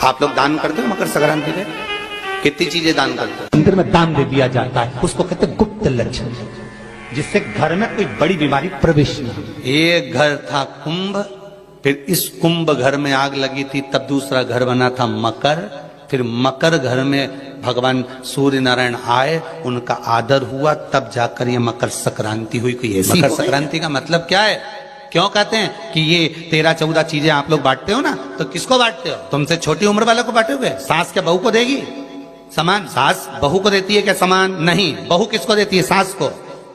आप लोग दान करते हो मकर संक्रांति पे? कितनी चीजें दान करते हो? मंदिर में दान दे दिया जाता है, उसको कहते हैं गुप्त लक्षण, जिससे घर में कोई बड़ी बीमारी प्रवेश न हो। एक घर था कुंभ, फिर इस कुंभ घर में आग लगी थी, तब दूसरा घर बना था मकर, फिर मकर घर में भगवान सूर्य नारायण आए, उनका आदर हुआ, तब जाकर ये मकर संक्रांति हुई। कोई ऐसी मकर संक्रांति का मतलब क्या है? क्यों कहते हैं कि ये 13-14 चीजें आप लोग बांटते हो ना, तो किसको बांटते हो? तुमसे छोटी उम्र वालों को बांटोगे? सास क्या बहू को देगी सामान? सास बहू को देती है क्या सामान? नहीं। बहू किसको देती है? सास को।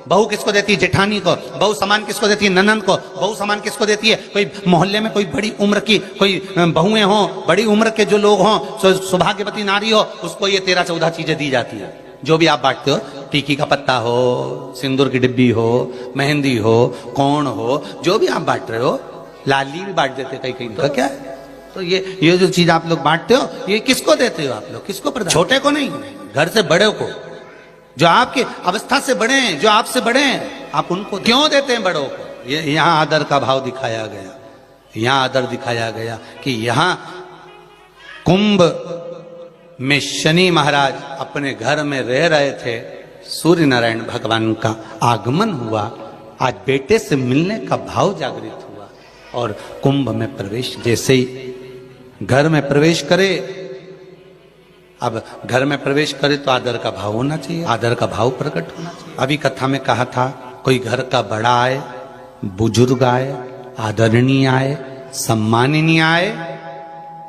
बहू किसको देती है? जेठानी को। बहू सामान किसको देती है? ननद को। बहू सामान किसको देती है? कोई मोहल्ले में कोई बड़ी उम्र की कोई बहुएं हो, बड़ी उम्र के जो लोग हों, सौभाग्यवती नारी हो, उसको ये 13-14 चीजें दी जाती है। जो भी आप बांटते हो, टीकी का पत्ता हो, सिंदूर की डिब्बी हो, मेहंदी हो, कोण हो, जो भी आप बांट रहे हो, लाली भी बांट देते कई कई। तो क्या है? तो ये जो चीज आप लोग बांटते हो, ये किसको देते हो आप लोग? किसको प्रदान? छोटे को नहीं, घर से बड़े को, जो आपके अवस्था से बड़े हैं, जो आपसे बड़े हैं, आप उनको क्यों देते हैं? बड़ों को। ये यहाँ आदर का भाव दिखाया गया, यहाँ आदर दिखाया गया कि यहाँ कुंभ में शनि महाराज अपने घर में रह रहे थे, सूर्य नारायण भगवान का आगमन हुआ, आज बेटे से मिलने का भाव जागृत हुआ, और कुंभ में प्रवेश, जैसे ही घर में प्रवेश करे, अब घर में प्रवेश करे तो आदर का भाव होना चाहिए, आदर का भाव प्रकट होना चाहिए। अभी कथा में कहा था, कोई घर का बड़ा आए, बुजुर्ग आए, आदरणीय आए, सम्माननीय आए,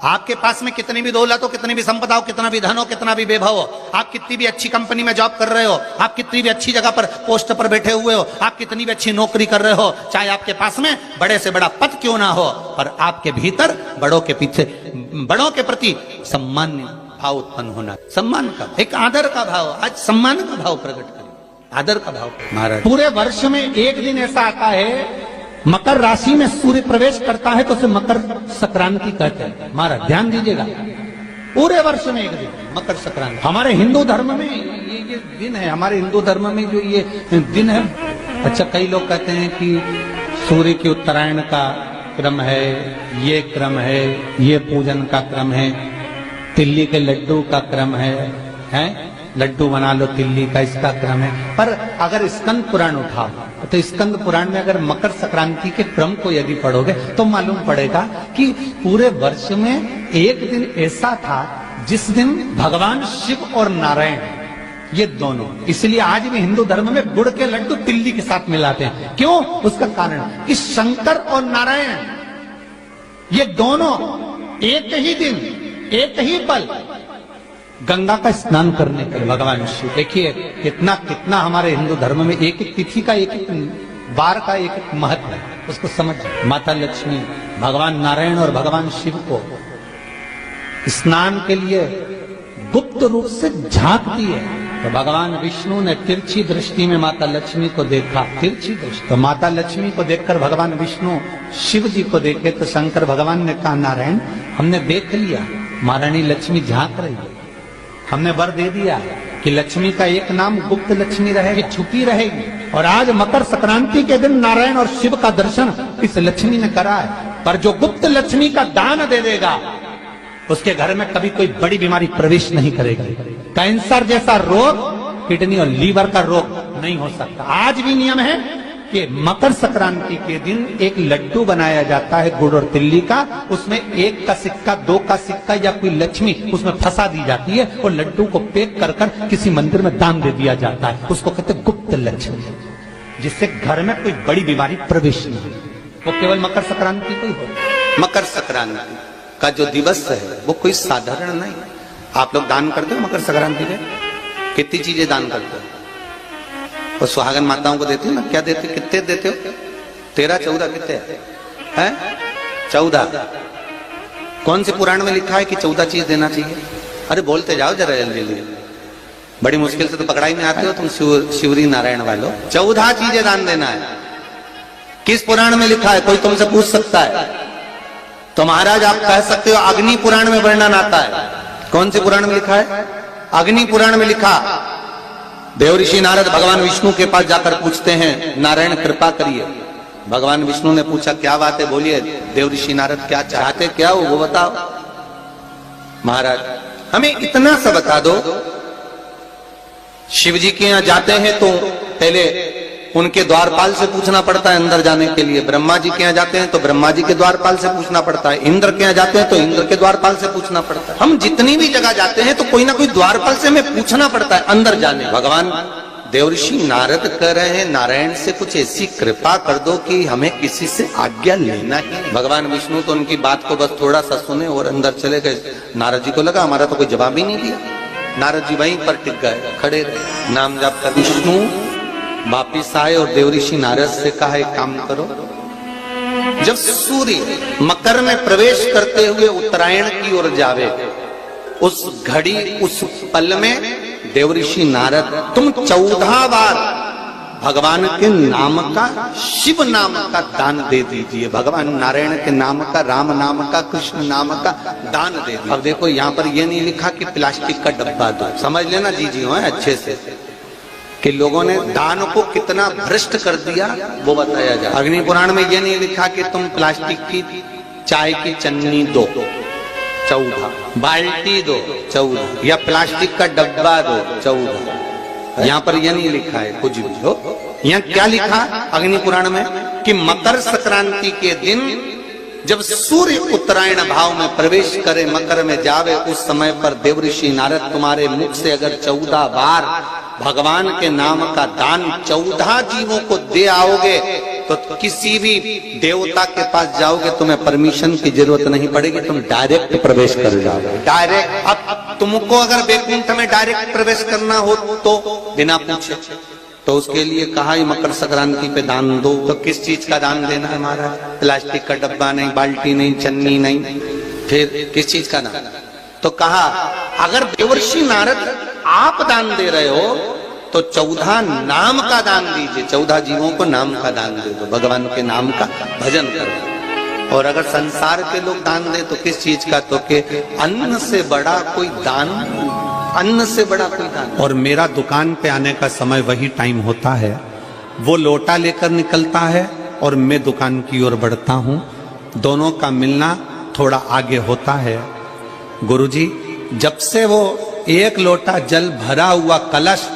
आपके पास में कितनी भी दौलत हो, कितनी भी संपदा हो, कितना भी धन हो, कितना भी वैभव हो, आप कितनी भी अच्छी कंपनी में जॉब कर रहे हो, आप कितनी भी अच्छी जगह पर पोस्ट पर बैठे हुए हो, आप कितनी भी अच्छी नौकरी कर रहे हो, चाहे आपके पास में बड़े से बड़ा पद क्यों ना हो, पर आपके भीतर बड़ों के पीछे, बड़ों के प्रति सम्मान भाव उत्पन्न होना, सम्मान का, एक आदर का भाव। आज सम्मान का भाव प्रकट करें, आदर का भाव। महाराज, पूरे वर्ष में एक दिन ऐसा आता है, मकर राशि में सूर्य प्रवेश करता है, तो उसे मकर संक्रांति कहते हैं। महाराज ध्यान दीजिएगा, पूरे वर्ष में एक दिन मकर संक्रांति। हमारे हिंदू धर्म में ये दिन है, हमारे हिंदू धर्म में जो ये दिन है। अच्छा, कई लोग कहते हैं कि सूर्य की उत्तरायण का क्रम है, ये क्रम है, ये पूजन का क्रम है, तिल्ली के लड्डू का क्रम है, लड्डू बना लो तिल्ली का, इसका क्रम है। पर अगर स्कंद पुराण उठाओ तो स्कंद पुराण में अगर मकर संक्रांति के क्रम को यदि पढ़ोगे तो मालूम पड़ेगा कि पूरे वर्ष में एक दिन ऐसा था जिस दिन भगवान शिव और नारायण, ये दोनों, इसलिए आज भी हिंदू धर्म में गुड़ के लड्डू तिल्ली के साथ मिलाते हैं। क्यों? उसका कारण कि शंकर और नारायण ये दोनों एक ही दिन, एक ही पल गंगा का स्नान करने के लिए भगवान शिव, देखिए कितना कितना हमारे हिंदू धर्म में एक एक तिथि का, एक एक बार का एक एक महत्व है, उसको समझ। माता लक्ष्मी भगवान नारायण और भगवान शिव को स्नान के लिए गुप्त रूप से झांकती है, तो भगवान विष्णु ने तिरछी दृष्टि में माता लक्ष्मी को देखा, तिरछी दृष्टि, तो माता लक्ष्मी को देखकर भगवान विष्णु शिव जी को देखे, तो शंकर भगवान ने कहा, नारायण हमने देख लिया, महारानी लक्ष्मी झांक रही है, हमने वर दे दिया कि लक्ष्मी का एक नाम गुप्त लक्ष्मी रहेगी, छुपी रहेगी, और आज मकर संक्रांति के दिन नारायण और शिव का दर्शन इस लक्ष्मी ने करा है। पर जो गुप्त लक्ष्मी का दान दे देगा, उसके घर में कभी कोई बड़ी बीमारी प्रवेश नहीं करेगी। कैंसर जैसा रोग, किडनी और लीवर का रोग नहीं हो सकता। आज भी नियम है कि मकर संक्रांति के दिन एक लड्डू बनाया जाता है गुड़ और तिल्ली का, उसमें 1 का सिक्का, 2 का सिक्का या कोई लक्ष्मी उसमें फंसा दी जाती है, और लड्डू को पैक कर कर किसी मंदिर में दान दे दिया जाता है, उसको कहते हैं गुप्त लक्ष्मी, जिससे घर में कोई बड़ी बीमारी प्रवेश नहीं हो। वो केवल मकर संक्रांति को ही हो। मकर संक्रांति का जो दिवस है वो कोई साधारण नहीं। आप लोग दान करते हो मकर संक्रांति पे? कितनी चीजें दान करते हो? और सुहागन माताओं को देते हो ना, क्या देते, कितने देते हो? 13-14 कितने हैं? 14। कौन से पुराण में लिखा है कि 14 चीज देना चाहिए? अरे बोलते जाओ जरा जल्दी जल्दी, बड़ी मुश्किल से तो पकड़ाई में आते हो तुम शिवरी नारायण वालों। 14 चीजें दान देना है। किस पुराण में लिखा है? कोई तुमसे पूछ सकता है तो महाराज आप कह सकते हो अग्नि पुराण में वर्णन आता है। कौन से पुराण में लिखा है? अग्नि पुराण में लिखा। देव ऋषि नारद भगवान विष्णु के पास जाकर पूछते हैं, नारायण कृपा करिए। भगवान विष्णु ने पूछा क्या बात है, बोलिए। देव ऋषि नारद क्या चाहते, क्या हो वो बताओ। महाराज हमें इतना सा बता दो, शिव जी के यहां जाते हैं तो पहले उनके द्वारपाल से पूछना पड़ता है अंदर जाने के लिए, ब्रह्मा जी के यहाँ जाते हैं तो ब्रह्मा जी के द्वारपाल से पूछना पड़ता है, इंद्र के यहाँ जाते हैं तो इंद्र के द्वारपाल से पूछना पड़ता है। हम जितनी भी जगह जाते हैं तो कोई ना कोई द्वारपाल से हमें पूछना पड़ता है अंदर जाने। भगवान देवऋषि नारद कह रहे हैं नारायण से कुछ ऐसी कृपा कर दो कि हमें किसी से आज्ञा लेना ही। भगवान विष्णु तो उनकी बात को बस थोड़ा सा सुने और अंदर चले गए। नारद जी को लगा हमारा तो कोई जवाब ही नहीं दिया। नारद जी वहीं पर टिक गए, खड़े रहे, नाम जप कर। विष्णु वापिस आए और देवऋषि नारद से कहा एक काम करो, जब सूर्य मकर में प्रवेश करते हुए उत्तरायण की ओर जावे, उस घड़ी उस पल में देवऋषि नारद तुम 14 बार भगवान के नाम का, शिव नाम का दान दे दीजिए। भगवान नारायण के नाम का, राम नाम का, कृष्ण नाम का दान दे दीजिए। अब देखो यहाँ पर ये नहीं लिखा कि प्लास्टिक का डब्बा दो, समझ लेना जी जी है अच्छे से, कि लोगों ने दान को कितना भ्रष्ट कर दिया वो बताया जाए। अग्नि पुराण में ये नहीं लिखा कि तुम प्लास्टिक की चाय की चन्नी दो 14, बाल्टी दो 14, या प्लास्टिक का डब्बा दो 14। यहाँ पर यह नहीं लिखा है कुछ भी हो। यहाँ क्या लिखा अग्नि पुराण में कि मकर संक्रांति के दिन जब सूर्य उत्तरायण भाव में प्रवेश करे, मकर में जावे, उस समय पर देवऋषि नारद तुम्हारे मुख से अगर 14 बार भगवान के नाम का दान 14 जीवों को दे आओगे तो किसी भी देवता के पास जाओगे, तुम्हें परमिशन की जरूरत नहीं पड़ेगी, तुम डायरेक्ट प्रवेश कर जाओगे। डायरेक्ट। अब तुमको अगर वैकुंठ में डायरेक्ट प्रवेश करना हो तो बिना पूछे, तो उसके लिए कहा ही मकर संक्रांति पे दान दो। तो किस चीज का दान देना है महाराज? प्लास्टिक का डब्बा नहीं, बाल्टी नहीं, चन्नी नहीं, फिर किस चीज का दान? तो कहा अगर देवर्षि नारद आप दान दे रहे हो तो 14 नाम का दान दीजिए, 14 जीवों को नाम का दान दे दो, भगवान के नाम का भजन करो। और अगर संसार के लोग दान दे तो किस चीज का? तो के अन्न से बड़ा कोई दान, अन्न से बड़ा कोई दान। और मेरा दुकान पे आने का समय वही टाइम होता है, वो लोटा लेकर निकलता है और मैं दुकान की ओर बढ़ता हूँ, दोनों का मिलना थोड़ा आगे होता है। गुरुजी जब से वो एक लोटा जल भरा हुआ कलश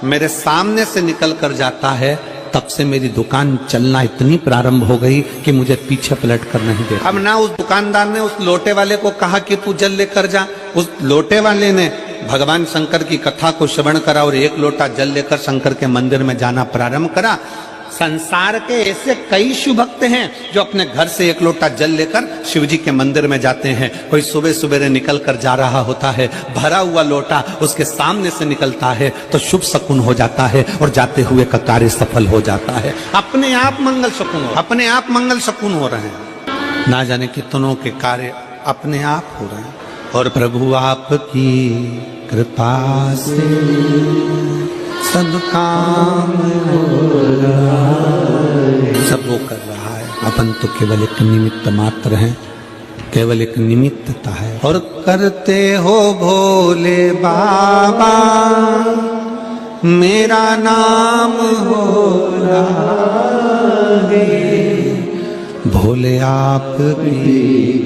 मेरे सामने से निकल कर जाता है, तब से मेरी दुकान चलना इतनी प्रारंभ हो गई कि मुझे पीछे पलट कर नहीं दे। अब ना उस दुकानदार ने उस लोटे वाले को कहा कि तू जल लेकर जा, उस लोटे वाले ने भगवान शंकर की कथा को श्रवण करा और एक लोटा जल लेकर शंकर के मंदिर में जाना प्रारंभ करा। संसार के ऐसे कई शिव भक्त हैं जो अपने घर से एक लोटा जल लेकर शिव जी के मंदिर में जाते हैं। कोई सुबह सुबह निकल कर जा रहा होता है, भरा हुआ लोटा उसके सामने से निकलता है तो शुभ शकुन हो जाता है और जाते हुए का कार्य सफल हो जाता है। अपने आप मंगल शकुन हो, अपने आप मंगल शकुन हो रहे हैं, ना जाने कितनों के कार्य अपने आप हो रहे हैं। और प्रभु आपकी कृपा से सब काम हो रहा है, सब वो कर रहा है, अपन तो केवल एक निमित्त मात्र हैं, केवल एक निमित्तता है। और करते हो भोले बाबा मेरा नाम हो रहा है, भोले आपकी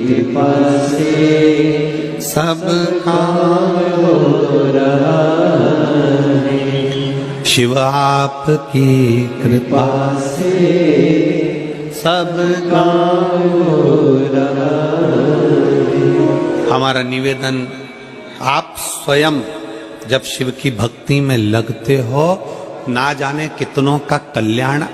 कृपा से सब काम हो रहा है, शिव आपकी कृपा से सब काम हो रहा है। हमारा निवेदन, आप स्वयं जब शिव की भक्ति में लगते हो, ना जाने कितनों का कल्याण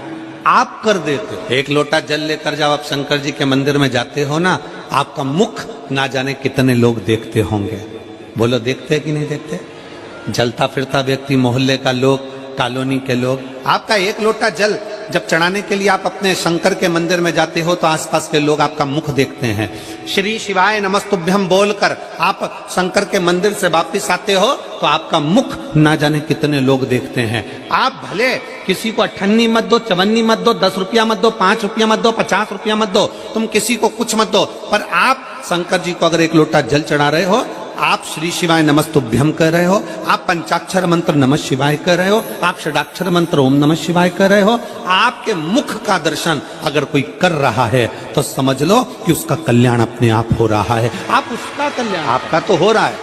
आप कर देते हो। एक लोटा जल लेकर जब आप शंकर जी के मंदिर में जाते हो ना, आपका मुख ना जाने कितने लोग देखते होंगे। बोलो देखते कि नहीं देखते? जलता फिरता व्यक्ति, मोहल्ले का लोग, कॉलोनी के लोग, आपका एक लोटा जल जब चढ़ाने के लिए आप अपने शंकर के मंदिर में जाते हो तो आसपास के लोग आपका मुख देखते हैं। श्री शिवाय नमस्तुभ्यम बोलकर आप शंकर के मंदिर से वापिस आते हो तो आपका मुख ना जाने कितने लोग देखते हैं। आप भले किसी को 98 मत दो, 54 मत दो, 10 रुपया मत दो, 5 रुपया मत दो, 50 रुपया मत दो, तुम किसी को कुछ मत दो, पर आप शंकर जी को अगर एक लोटा जल चढ़ा रहे हो आप श्री शिवाय नमस्तुभ्यम कर रहे हो, आप पंचाक्षर मंत्र नमः शिवाय कर रहे हो, आप षडाक्षर मंत्र ओम नमः शिवाय कर रहे हो, आपके मुख का दर्शन अगर कोई कर रहा है तो समझ लो कि उसका कल्याण अपने आप हो रहा है। आप उसका कल्याण, आपका तो हो रहा है,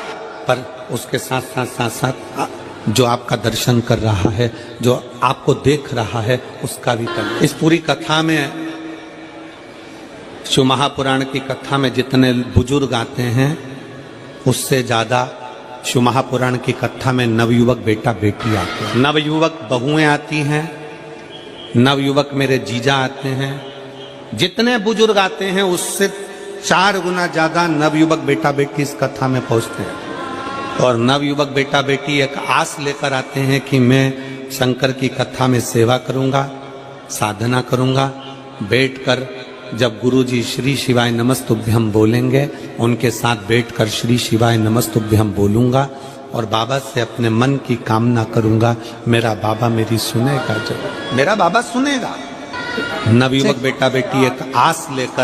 पर उसके साथ साथ साथ साथ जो आपका दर्शन कर रहा है, जो आपको देख रहा है, उसका भी कल्याण। इस पूरी कथा में, शिव महापुराण की कथा में जितने बुजुर्ग आते हैं उससे ज्यादा शिव महापुराण की कथा में नवयुवक बेटा बेटी आते हैं, नवयुवक बहुएं आती हैं, नवयुवक मेरे जीजा आते हैं। जितने बुजुर्ग आते हैं उससे 4 गुना ज्यादा नवयुवक बेटा बेटी इस कथा में पहुंचते हैं। और नवयुवक बेटा बेटी एक आस लेकर आते हैं कि मैं शंकर की कथा में सेवा करूंगा, साधना करूंगा, बैठकर जब गुरुजी श्री शिवाय नमस्तुभ्यम बोलेंगे उनके साथ बैठकर श्री शिवाय नमस्तुभ्यम बोलूंगा और बाबा से अपने मन की कामना करूंगा, मेरा बाबा मेरी सुनेगा, जब मेरा बाबा सुनेगा। नवयुवक बेटा बेटी एक आस लेकर